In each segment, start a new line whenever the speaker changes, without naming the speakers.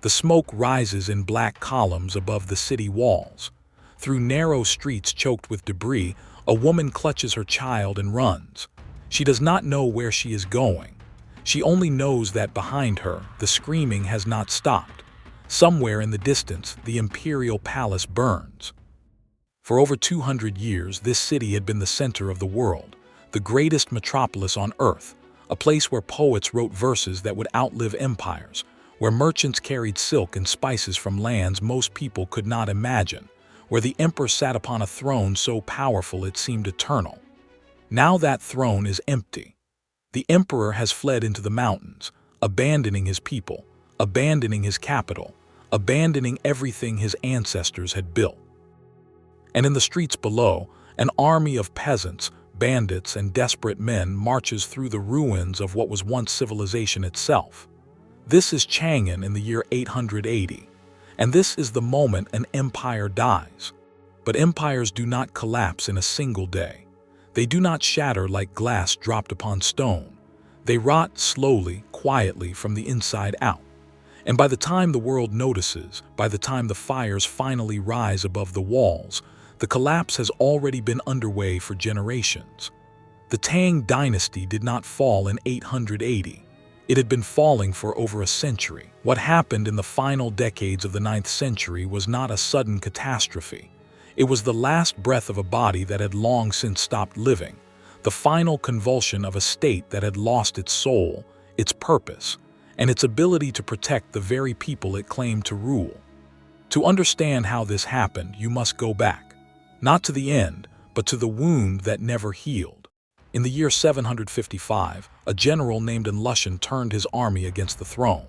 The smoke rises in black columns above the city walls. Through narrow streets choked with debris, a woman clutches her child and runs. She does not know where she is going. She only knows that behind her, the screaming has not stopped. Somewhere in the distance, the imperial palace burns. For over 200 years, this city had been the center of the world, the greatest metropolis on earth, a place where poets wrote verses that would outlive empires, where merchants carried silk and spices from lands most people could not imagine, where the emperor sat upon a throne so powerful it seemed eternal. Now that throne is empty. The emperor has fled into the mountains, abandoning his people, abandoning his capital, abandoning everything his ancestors had built. And in the streets below, an army of peasants, bandits, and desperate men marches through the ruins of what was once civilization itself. This is Chang'an in the year 880, and this is the moment an empire dies. But empires do not collapse in a single day. They do not shatter like glass dropped upon stone. They rot slowly, quietly from the inside out. And by the time the world notices, by the time the fires finally rise above the walls, the collapse has already been underway for generations. The Tang Dynasty did not fall in 880. It had been falling for over a century. What happened in the final decades of the 9th century was not a sudden catastrophe. It was the last breath of a body that had long since stopped living, the final convulsion of a state that had lost its soul, its purpose, and its ability to protect the very people it claimed to rule. To understand how this happened, you must go back. Not to the end, but to the wound that never healed. In the year 755, a general named Lushan turned his army against the throne.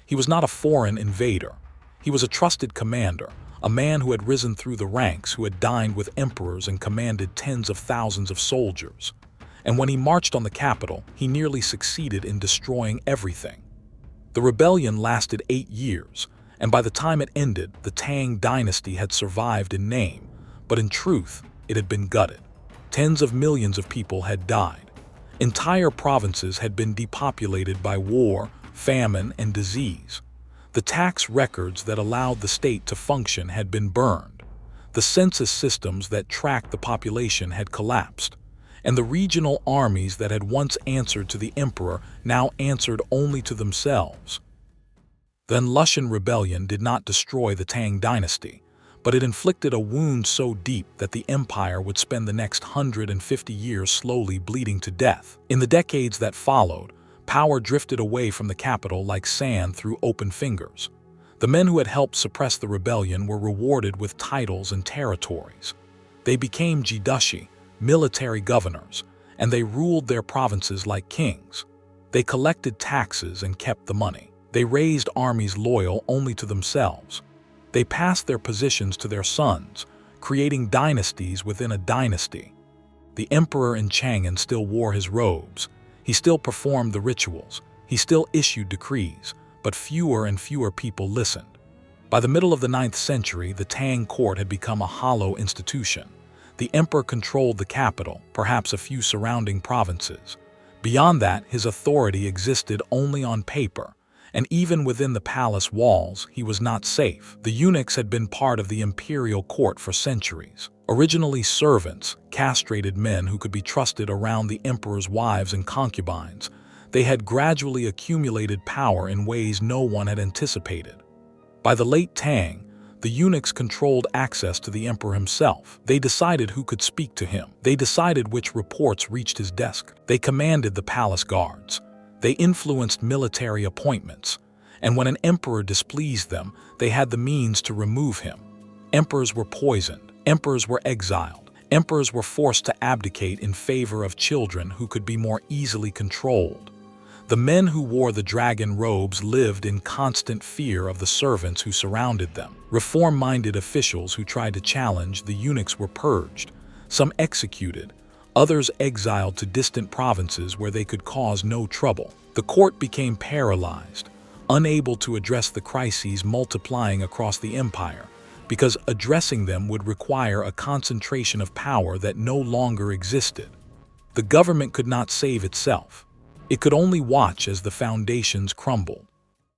He was not a foreign invader. He was a trusted commander, a man who had risen through the ranks, who had dined with emperors and commanded tens of thousands of soldiers. And when he marched on the capital, he nearly succeeded in destroying everything. The rebellion lasted 8 years, and by the time it ended, the Tang Dynasty had survived in name, but in truth, it had been gutted. Tens of millions of people had died. Entire provinces had been depopulated by war, famine, and disease. The tax records that allowed the state to function had been burned. The census systems that tracked the population had collapsed. And the regional armies that had once answered to the emperor now answered only to themselves. The Lushan rebellion did not destroy the Tang Dynasty, but it inflicted a wound so deep that the empire would spend the next 150 years slowly bleeding to death. In the decades that followed, power drifted away from the capital like sand through open fingers. The men who had helped suppress the rebellion were rewarded with titles and territories. They became jidushi, military governors, and they ruled their provinces like kings. They collected taxes and kept the money. They raised armies loyal only to themselves. They passed their positions to their sons, creating dynasties within a dynasty. The emperor in Chang'an still wore his robes. He still performed the rituals. He still issued decrees, but fewer and fewer people listened. By the middle of the 9th century, the Tang court had become a hollow institution. The emperor controlled the capital, perhaps a few surrounding provinces. Beyond that, his authority existed only on paper. And even within the palace walls, he was not safe. The eunuchs had been part of the imperial court for centuries. Originally servants, castrated men who could be trusted around the emperor's wives and concubines, they had gradually accumulated power in ways no one had anticipated. By the late Tang, the eunuchs controlled access to the emperor himself. They decided who could speak to him. They decided which reports reached his desk. They commanded the palace guards. They influenced military appointments, and when an emperor displeased them, they had the means to remove him. Emperors were poisoned, emperors were exiled, emperors were forced to abdicate in favor of children who could be more easily controlled. The men who wore the dragon robes lived in constant fear of the servants who surrounded them. Reform-minded officials who tried to challenge the eunuchs were purged, some executed, others exiled to distant provinces where they could cause no trouble. The court became paralyzed, unable to address the crises multiplying across the empire, because addressing them would require a concentration of power that no longer existed. The government could not save itself. It could only watch as the foundations crumbled.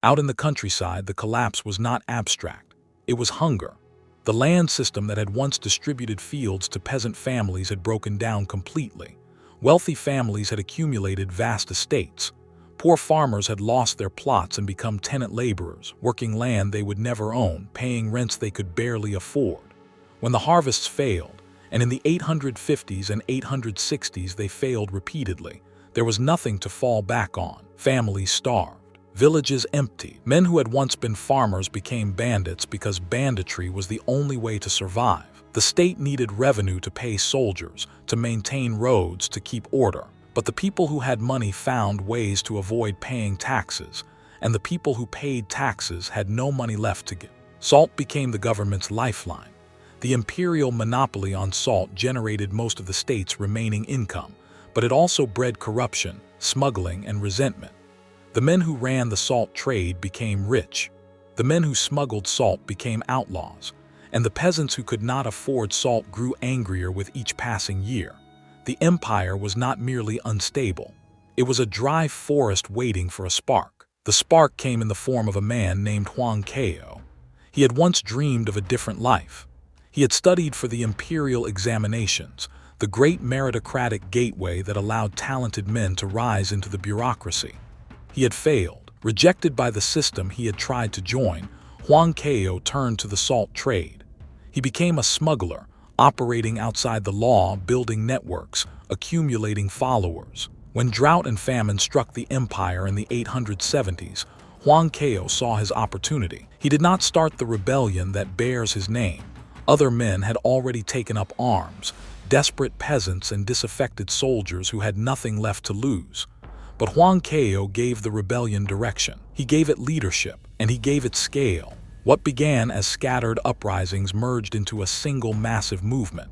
Out in the countryside, the collapse was not abstract. It was hunger. The land system that had once distributed fields to peasant families had broken down completely. Wealthy families had accumulated vast estates. Poor farmers had lost their plots and become tenant laborers, working land they would never own, paying rents they could barely afford. When the harvests failed, and in the 850s and 860s they failed repeatedly, there was nothing to fall back on. Families starved. Villages emptied. Men who had once been farmers became bandits because banditry was the only way to survive. The state needed revenue to pay soldiers, to maintain roads, to keep order. But the people who had money found ways to avoid paying taxes, and the people who paid taxes had no money left to give. Salt became the government's lifeline. The imperial monopoly on salt generated most of the state's remaining income, but it also bred corruption, smuggling, and resentment. The men who ran the salt trade became rich. The men who smuggled salt became outlaws, and the peasants who could not afford salt grew angrier with each passing year. The empire was not merely unstable. It was a dry forest waiting for a spark. The spark came in the form of a man named Huang Kao. He had once dreamed of a different life. He had studied for the imperial examinations, the great meritocratic gateway that allowed talented men to rise into the bureaucracy. He had failed. Rejected by the system he had tried to join, Huang Kao turned to the salt trade. He became a smuggler, operating outside the law, building networks, accumulating followers. When drought and famine struck the empire in the 870s, Huang Kao saw his opportunity. He did not start the rebellion that bears his name. Other men had already taken up arms, desperate peasants and disaffected soldiers who had nothing left to lose. But Huang Kao gave the rebellion direction. He gave it leadership, and he gave it scale. What began as scattered uprisings merged into a single massive movement.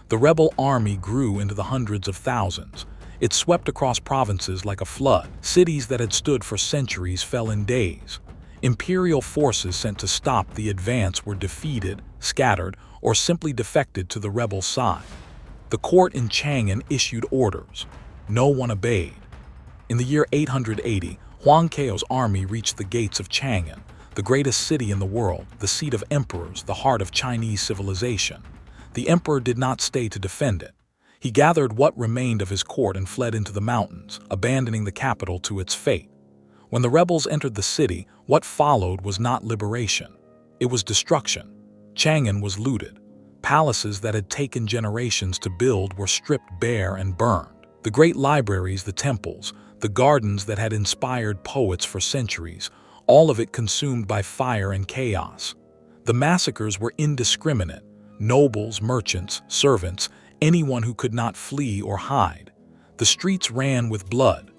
The rebel army grew into the hundreds of thousands. It swept across provinces like a flood. Cities that had stood for centuries fell in days. Imperial forces sent to stop the advance were defeated, scattered, or simply defected to the rebel side. The court in Chang'an issued orders. No one obeyed. In the year 880, Huang Kao's army reached the gates of Chang'an, the greatest city in the world, the seat of emperors, the heart of Chinese civilization. The emperor did not stay to defend it. He gathered what remained of his court and fled into the mountains, abandoning the capital to its fate. When the rebels entered the city, what followed was not liberation. It was destruction. Chang'an was looted. Palaces that had taken generations to build were stripped bare and burned. The great libraries, the temples, the gardens that had inspired poets for centuries, all of it consumed by fire and chaos. The massacres were indiscriminate. Nobles, merchants, servants, anyone who could not flee or hide. The streets ran with blood.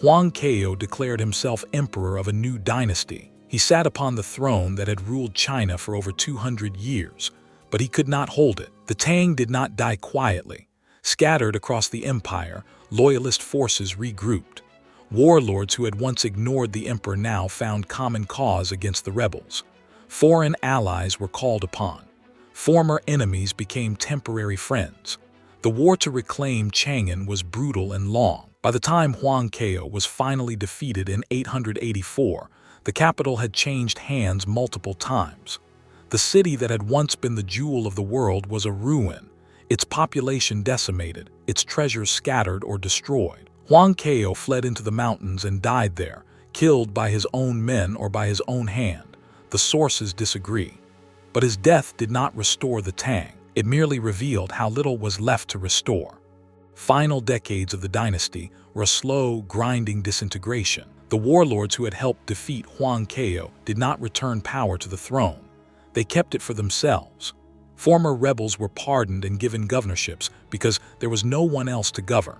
Huang Kao declared himself emperor of a new dynasty. He sat upon the throne that had ruled China for over 200 years, but he could not hold it. The Tang did not die quietly. Scattered across the empire, loyalist forces regrouped. Warlords who had once ignored the emperor now found common cause against the rebels. Foreign allies were called upon. Former enemies became temporary friends. The war to reclaim Chang'an was brutal and long. By the time Huang Kao was finally defeated in 884, the capital had changed hands multiple times. The city that had once been the jewel of the world was a ruin, its population decimated, its treasures scattered or destroyed. Huang Kao fled into the mountains and died there, killed by his own men or by his own hand. The sources disagree. But his death did not restore the Tang. It merely revealed how little was left to restore. Final decades of the dynasty were a slow, grinding disintegration. The warlords who had helped defeat Huang Kao did not return power to the throne. They kept it for themselves. Former rebels were pardoned and given governorships because there was no one else to govern.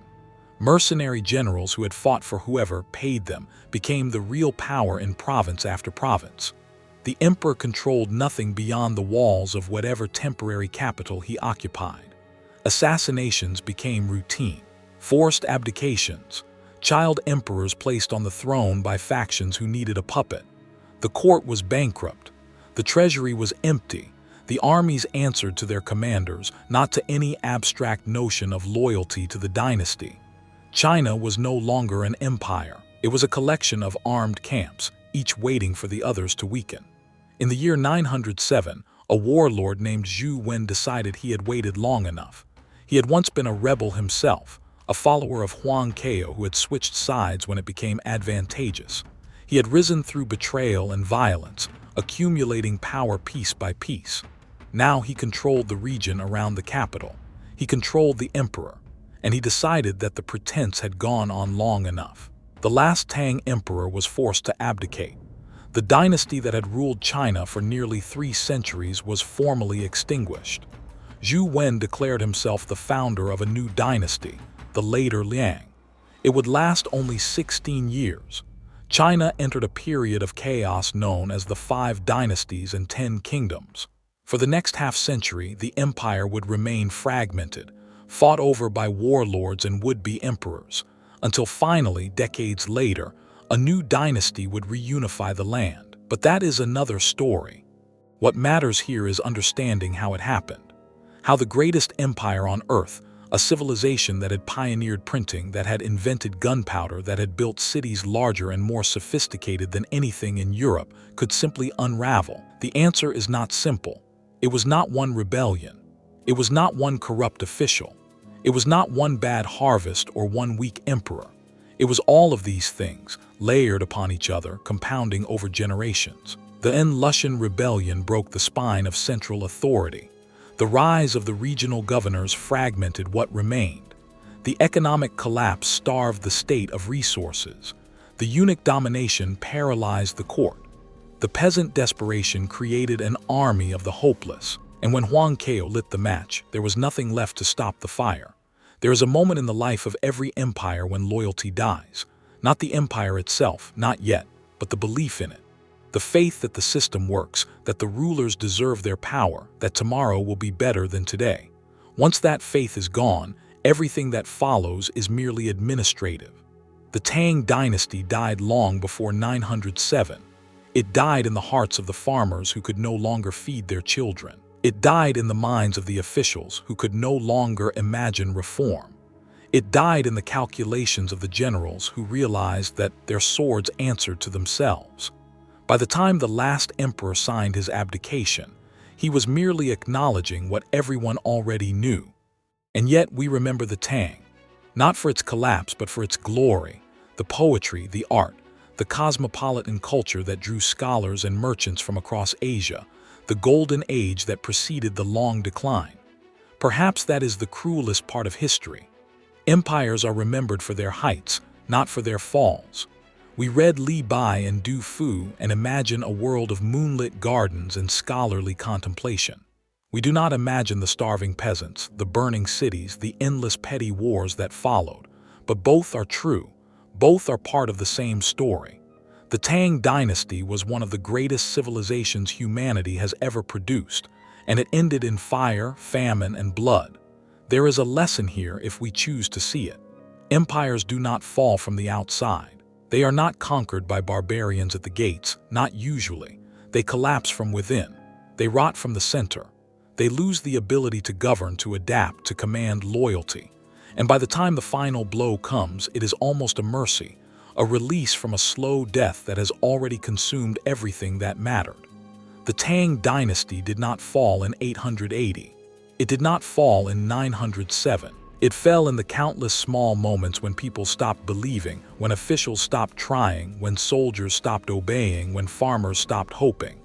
Mercenary generals who had fought for whoever paid them became the real power in province after province. The emperor controlled nothing beyond the walls of whatever temporary capital he occupied. Assassinations became routine. Forced abdications. Child emperors placed on the throne by factions who needed a puppet. The court was bankrupt. The treasury was empty. The armies answered to their commanders, not to any abstract notion of loyalty to the dynasty. China was no longer an empire. It was a collection of armed camps, each waiting for the others to weaken. In the year 907, a warlord named Zhu Wen decided he had waited long enough. He had once been a rebel himself, a follower of Huang Kao who had switched sides when it became advantageous. He had risen through betrayal and violence, accumulating power piece by piece. Now he controlled the region around the capital. He controlled the emperor, and he decided that the pretense had gone on long enough. The last Tang emperor was forced to abdicate. The dynasty that had ruled China for nearly 3 centuries was formally extinguished. Zhu Wen declared himself the founder of a new dynasty, the later Liang. It would last only 16 years. China entered a period of chaos known as the 5 dynasties and 10 kingdoms. For the next half-century, the empire would remain fragmented, fought over by warlords and would-be emperors, until finally, decades later, a new dynasty would reunify the land. But that is another story. What matters here is understanding how it happened. How the greatest empire on Earth, a civilization that had pioneered printing, that had invented gunpowder, that had built cities larger and more sophisticated than anything in Europe, could simply unravel. The answer is not simple. It was not one rebellion. It was not one corrupt official. It was not one bad harvest or one weak emperor. It was all of these things, layered upon each other, compounding over generations. The Lushan rebellion broke the spine of central authority. The rise of the regional governors fragmented what remained. The economic collapse starved the state of resources. The eunuch domination paralyzed the court. The peasant desperation created an army of the hopeless. And when Huang Kao lit the match, there was nothing left to stop the fire. There is a moment in the life of every empire when loyalty dies. Not the empire itself, not yet, but the belief in it. The faith that the system works, that the rulers deserve their power, that tomorrow will be better than today. Once that faith is gone, everything that follows is merely administrative. The Tang Dynasty died long before 907. It died in the hearts of the farmers who could no longer feed their children. It died in the minds of the officials who could no longer imagine reform. It died in the calculations of the generals who realized that their swords answered to themselves. By the time the last emperor signed his abdication, he was merely acknowledging what everyone already knew. And yet we remember the Tang, not for its collapse but for its glory, the poetry, the art, the cosmopolitan culture that drew scholars and merchants from across Asia, the golden age that preceded the long decline. Perhaps that is the cruelest part of history. Empires are remembered for their heights, not for their falls. We read Li Bai and Du Fu and imagine a world of moonlit gardens and scholarly contemplation. We do not imagine the starving peasants, the burning cities, the endless petty wars that followed. But both are true. Both are part of the same story. The Tang Dynasty was one of the greatest civilizations humanity has ever produced, and it ended in fire, famine, and blood. There is a lesson here if we choose to see it. Empires do not fall from the outside. They are not conquered by barbarians at the gates, not usually. They collapse from within. They rot from the center. They lose the ability to govern, to adapt, to command loyalty. And by the time the final blow comes, it is almost a mercy, a release from a slow death that has already consumed everything that mattered. The Tang Dynasty did not fall in 880. It did not fall in 907. It fell in the countless small moments when people stopped believing, when officials stopped trying, when soldiers stopped obeying, when farmers stopped hoping.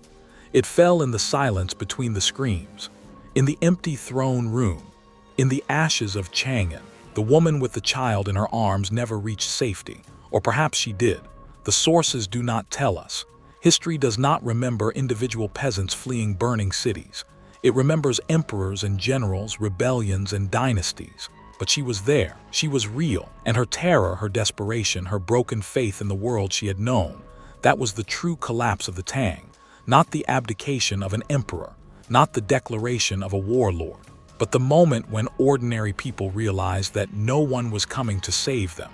It fell in the silence between the screams, in the empty throne room, in the ashes of Chang'an. The woman with the child in her arms never reached safety. Or perhaps she did. The sources do not tell us. History does not remember individual peasants fleeing burning cities. It remembers emperors and generals, rebellions and dynasties. But she was there. She was real. And her terror, her desperation, her broken faith in the world she had known, that was the true collapse of the Tang. Not the abdication of an emperor, not the declaration of a warlord, but the moment when ordinary people realized that no one was coming to save them.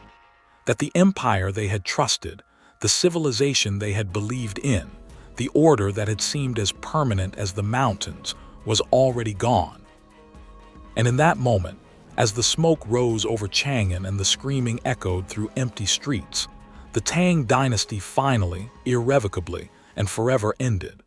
That the empire they had trusted, the civilization they had believed in, the order that had seemed as permanent as the mountains, was already gone. And in that moment, as the smoke rose over Chang'an and the screaming echoed through empty streets, The Tang Dynasty finally, irrevocably, and forever ended.